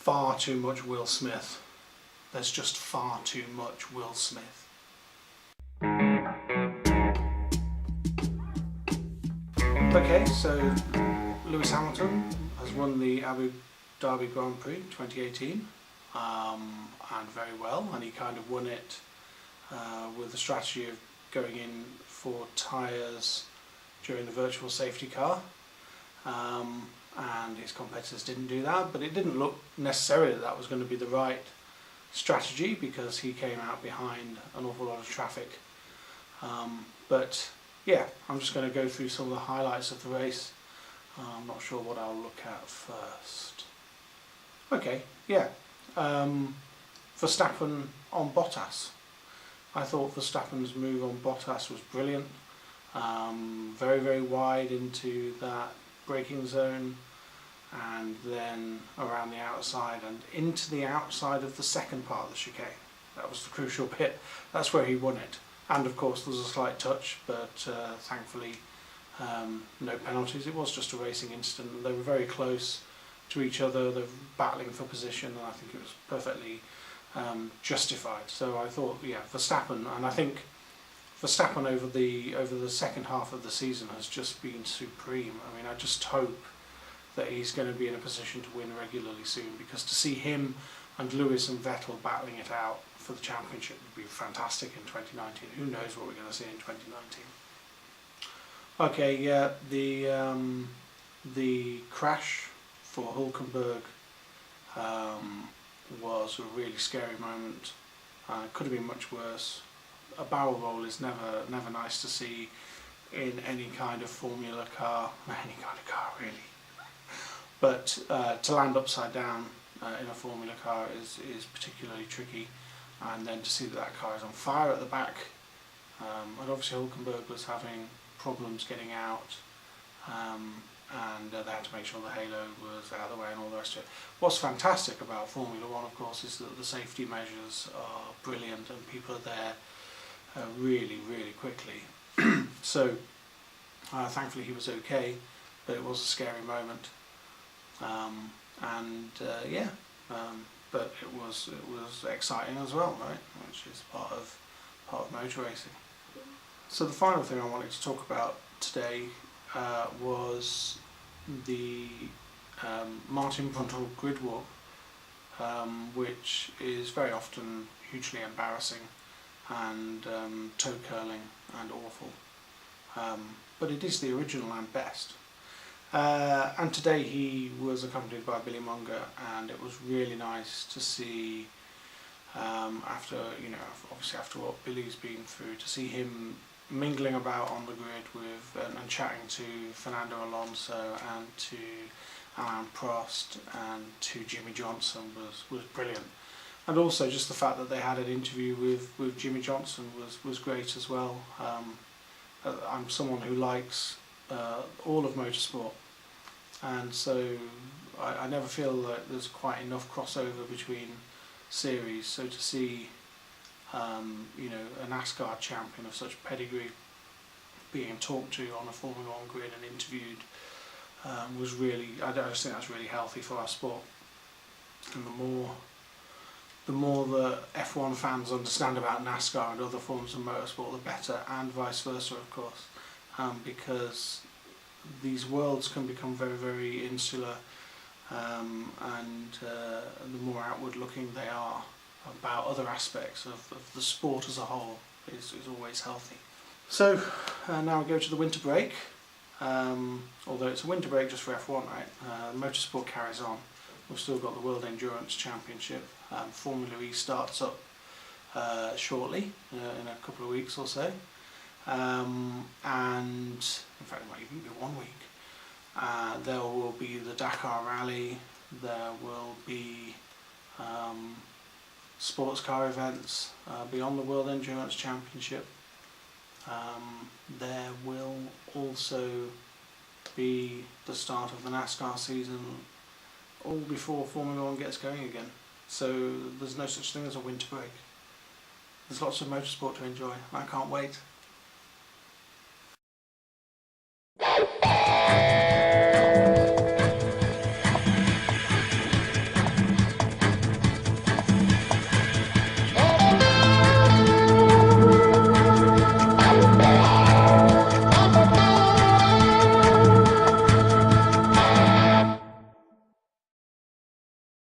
far too much Will Smith. There's just far too much Will Smith. Okay, so Lewis Hamilton has won the Abu Dhabi Grand Prix 2018, and very well, and he kind of won it with the strategy of going in for tyres during the virtual safety car, and his competitors didn't do that, but it didn't look necessarily that was going to be the right strategy because he came out behind an awful lot of traffic. But yeah, I'm just going to go through some of the highlights of the race. I'm not sure what I'll look at first. Okay, yeah, Verstappen on Bottas. I thought Verstappen's move on Bottas was brilliant. Very, very wide into that braking zone, and then around the outside and into the outside of the second part of the chicane. That was the crucial bit. That's where he won it. And of course there was a slight touch, but thankfully no penalties. It was just a racing incident. They were very close to each other. They were battling for position, and I think it was perfectly justified. So I thought, yeah, Verstappen, and I think Verstappen over the second half of the season has just been supreme. I mean, I just hope that he's going to be in a position to win regularly soon, because to see him and Lewis and Vettel battling it out for the championship would be fantastic in 2019. Who knows what we're going to see in 2019. Okay, yeah, the crash for Hulkenberg was a really scary moment. Could have been much worse. A barrel roll is never nice to see in any kind of Formula car, any kind of car really. But to land upside down in a Formula car is particularly tricky, and then to see that car is on fire at the back, and obviously Hulkenberg was having problems getting out, and they had to make sure the halo was out of the way and all the rest of it. What's fantastic about Formula One, of course, is that the safety measures are brilliant and people are there really, really quickly. So thankfully he was okay, but it was a scary moment. But it was exciting as well, right? Which is part of motor racing. So the final thing I wanted to talk about today was the Martin Brundle grid walk, which is very often hugely embarrassing and toe curling and awful. But it is the original and best. And today he was accompanied by Billy Munger, and it was really nice to see, after what Billy's been through, to see him mingling about on the grid with and chatting to Fernando Alonso and to Alain Prost and to Jimmy Johnson was brilliant. And also just the fact that they had an interview with Jimmy Johnson was great as well. I'm someone who likes all of motorsport, and so I never feel like there's quite enough crossover between series. So to see a NASCAR champion of such pedigree being talked to on a Formula One grid and interviewed was really, I just think that's really healthy for our sport. And the more that F1 fans understand about NASCAR and other forms of motorsport, the better, and vice versa, of course, because these worlds can become very, very insular, and the more outward looking they are about other aspects of the sport as a whole is always healthy. So now we go to the winter break, although it's a winter break just for F1, right? Motorsport carries on. We've still got the World Endurance Championship. Formula E starts up shortly, in a couple of weeks or so, and in fact it might even be 1 week. There will be the Dakar Rally, there will be sports car events beyond the World Endurance Championship. There will also be the start of the NASCAR season, all before Formula One gets going again. So there's no such thing as a winter break. There's lots of motorsport to enjoy, and I can't wait.